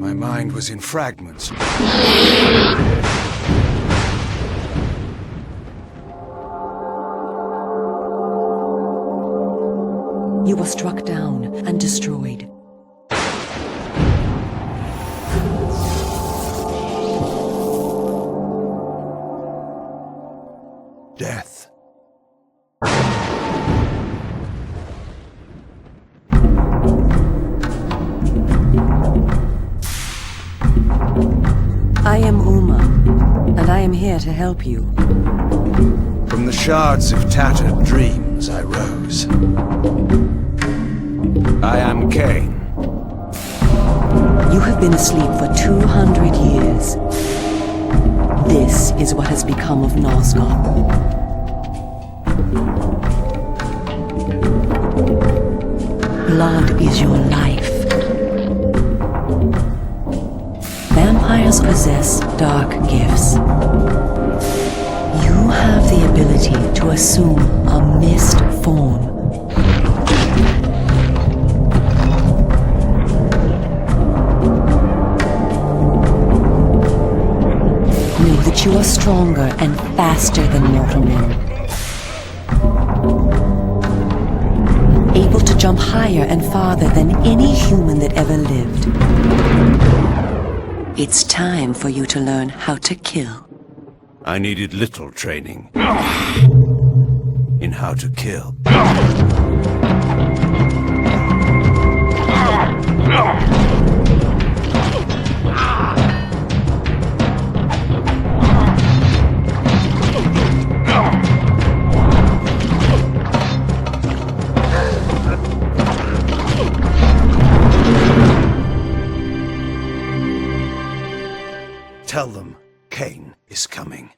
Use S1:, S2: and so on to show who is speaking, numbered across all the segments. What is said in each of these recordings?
S1: My mind was in fragments.
S2: You were struck down and destroyed.
S1: Death.
S2: I am Omen, and I am here to help you.
S1: From the shards of tattered dreams I rose. I am Kain.
S2: You have been asleep for 200 years. This is what has become of Nosgoth. Blood is your life. Vampires possess dark gifts. You have the ability to assume a mist form. Know that you are stronger and faster than mortal men. Able to jump higher and farther than any human that ever lived. It's time for you to learn how to kill.
S1: I needed little training in how to kill. Tell them Kain is coming.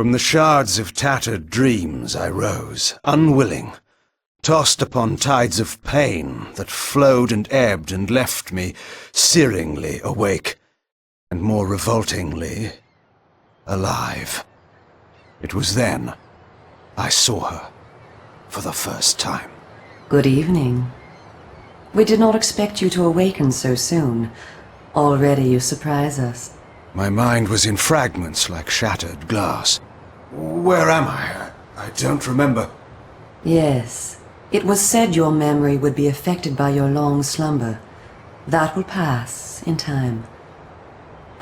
S1: From the shards of tattered dreams I rose, unwilling, tossed upon tides of pain that flowed and ebbed and left me searingly awake, and more revoltingly, alive. It was then I saw her for the first time.
S2: Good evening. We did not expect you to awaken so soon. Already you surprise us.
S1: My mind was in fragments like shattered glass. Where am I? I don't remember.
S2: Yes. It was said your memory would be affected by your long slumber. That will pass in time.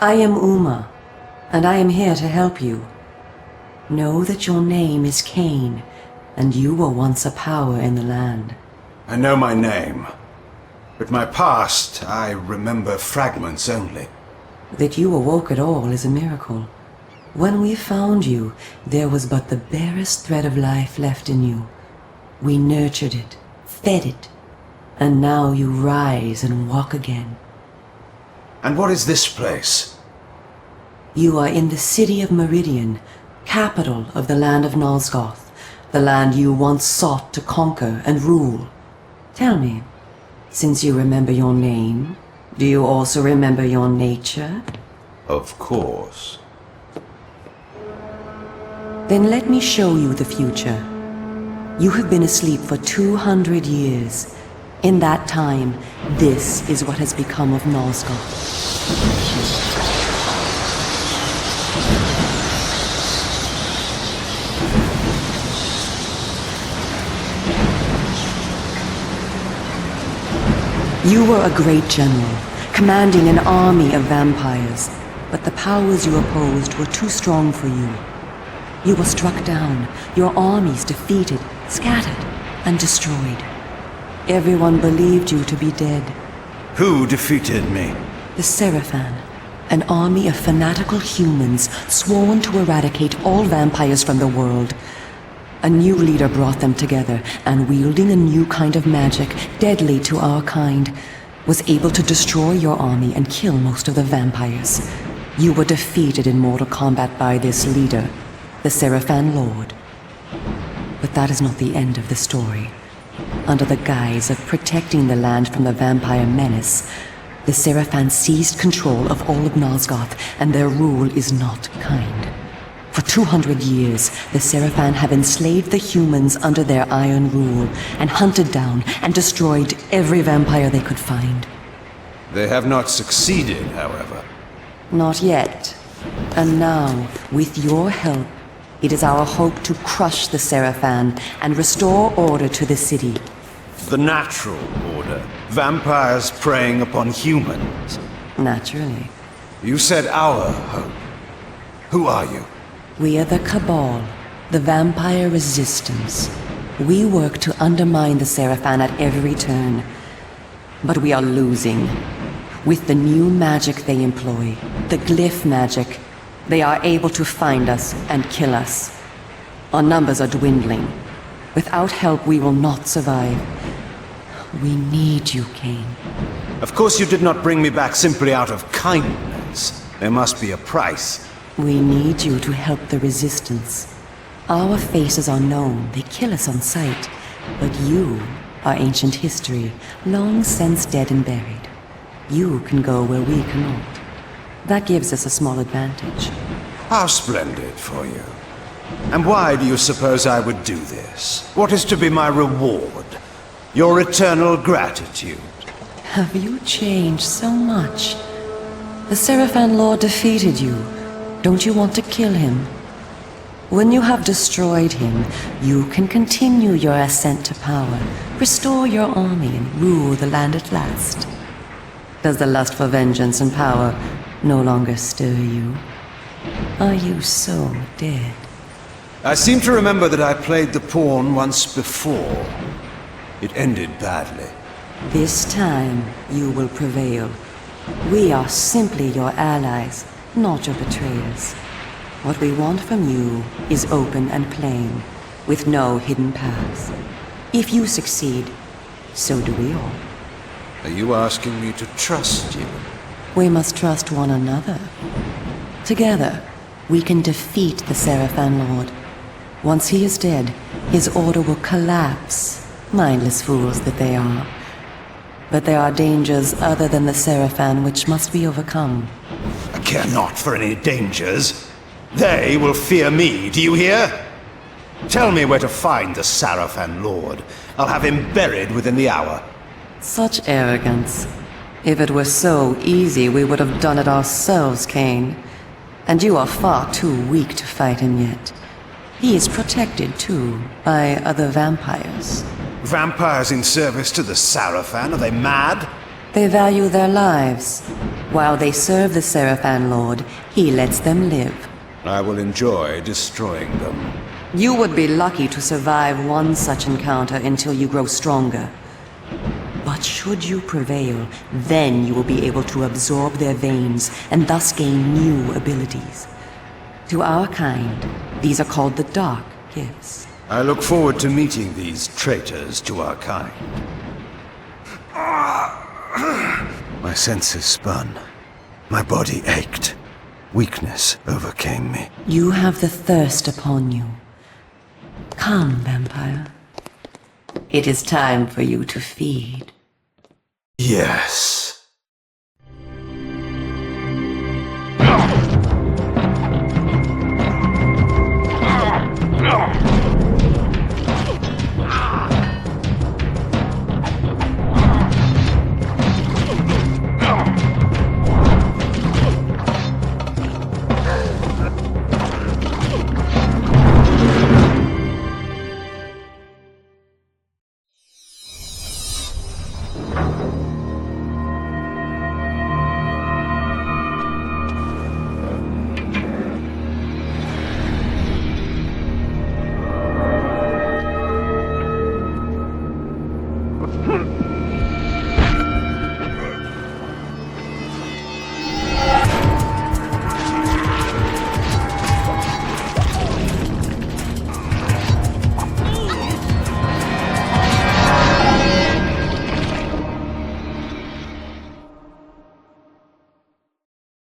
S2: I am Uma, and I am here to help you. Know that your name is Kain, and you were once a power in the land.
S1: I know my name, but my past, I remember fragments only.
S2: That you awoke at all is a miracle. When we found you, there was but the barest thread of life left in you. We nurtured it, fed it, and now you rise and walk again.
S1: And what is this place?
S2: You are in the city of Meridian, capital of the land of Nosgoth, the land you once sought to conquer and rule. Tell me, since you remember your name, do you also remember your nature?
S1: Of course.
S2: Then let me show you the future. You have been asleep for 200 years. In that time, this is what has become of Nosgoth. You were a great general, commanding an army of vampires, but the powers you opposed were too strong for you. You were struck down, your armies defeated, scattered, and destroyed. Everyone believed you to be dead.
S1: Who defeated me?
S2: The Seraphan, an army of fanatical humans sworn to eradicate all vampires from the world. A new leader brought them together, and wielding a new kind of magic, deadly to our kind, was able to destroy your army and kill most of the vampires. You were defeated in mortal combat by this leader, the Seraphan Lord. But that is not the end of the story. Under the guise of protecting the land from the vampire menace, the Seraphan seized control of all of Nosgoth, and their rule is not kind. For 200 years, the Seraphan have enslaved the humans under their iron rule, and hunted down and destroyed every vampire they could find.
S1: They have not succeeded, however.
S2: Not yet. And now, with your help, it is our hope to crush the Seraphan and restore order to the city.
S1: The natural order. Vampires preying upon humans.
S2: Naturally.
S1: You said our hope. Who are you?
S2: We are the Cabal, the vampire resistance. We work to undermine the Seraphan at every turn. But we are losing. With the new magic they employ, the glyph magic, they are able to find us and kill us. Our numbers are dwindling. Without help, we will not survive. We need you, Kain.
S1: Of course you did not bring me back simply out of kindness. There must be a price.
S2: We need you to help the Resistance. Our faces are known, they kill us on sight. But you are ancient history, long since dead and buried. You can go where we cannot. That gives us a small advantage.
S1: How splendid for you. And why do you suppose I would do this? What is to be my reward? Your eternal gratitude?
S2: Have you changed so much? The Seraphan Lord defeated you. Don't you want to kill him? When you have destroyed him, you can continue your ascent to power, restore your army, and rule the land at last. Does the lust for vengeance and power no longer stir you? Are you so dead?
S1: I seem to remember that I played the pawn once before. It ended badly.
S2: This time, you will prevail. We are simply your allies, not your betrayers. What we want from you is open and plain, with no hidden paths. If you succeed, so do we all.
S1: Are you asking me to trust you?
S2: We must trust one another. Together, we can defeat the Seraphan Lord. Once he is dead, his order will collapse, mindless fools that they are. But there are dangers other than the Seraphan which must be overcome.
S1: I care not for any dangers. They will fear me, do you hear? Tell me where to find the Seraphan Lord. I'll have him buried within the hour.
S2: Such arrogance. If it were so easy, we would have done it ourselves, Kain. And you are far too weak to fight him yet. He is protected, too, by other vampires.
S1: Vampires in service to the Seraphan? Are they mad?
S2: They value their lives. While they serve the Seraphan Lord, he lets them live.
S1: I will enjoy destroying them.
S2: You would be lucky to survive one such encounter until you grow stronger. But should you prevail, then you will be able to absorb their veins and thus gain new abilities. To our kind, these are called the Dark Gifts.
S1: I look forward to meeting these traitors to our kind. My senses spun. My body ached. Weakness overcame me.
S2: You have the thirst upon you. Come, vampire. It is time for you to feed.
S1: Yes.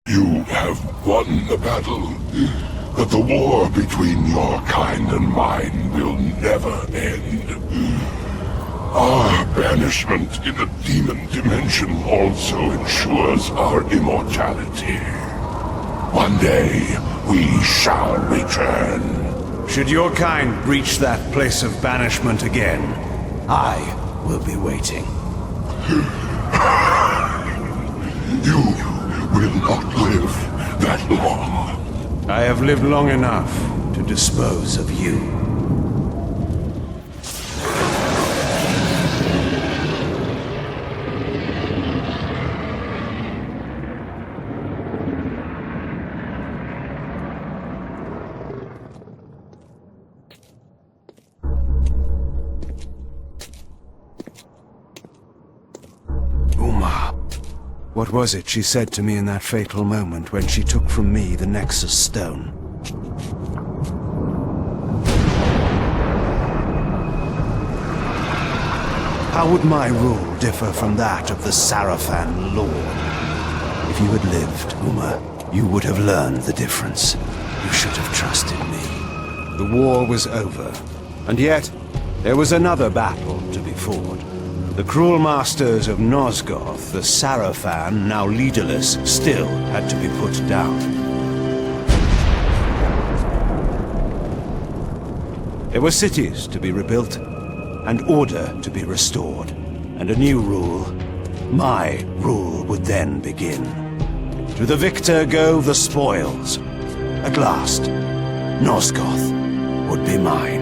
S3: You have won the battle, but the war between your kind and mine will never end. Our banishment in the demon dimension also ensures our immortality. One day, we shall return.
S1: Should your kind reach that place of banishment again, I will be waiting.
S3: You will not live that long.
S1: I have lived long enough to dispose of you. What was it she said to me in that fatal moment when she took from me the Nexus Stone? How would my rule differ from that of the Seraphan Lord? If you had lived, Uma, you would have learned the difference. You should have trusted me. The war was over, and yet there was another battle to be fought. The cruel masters of Nosgoth, the Seraphan, now leaderless, still had to be put down. There were cities to be rebuilt, and order to be restored, and a new rule. My rule would then begin. To the victor go the spoils. At last, Nosgoth would be mine.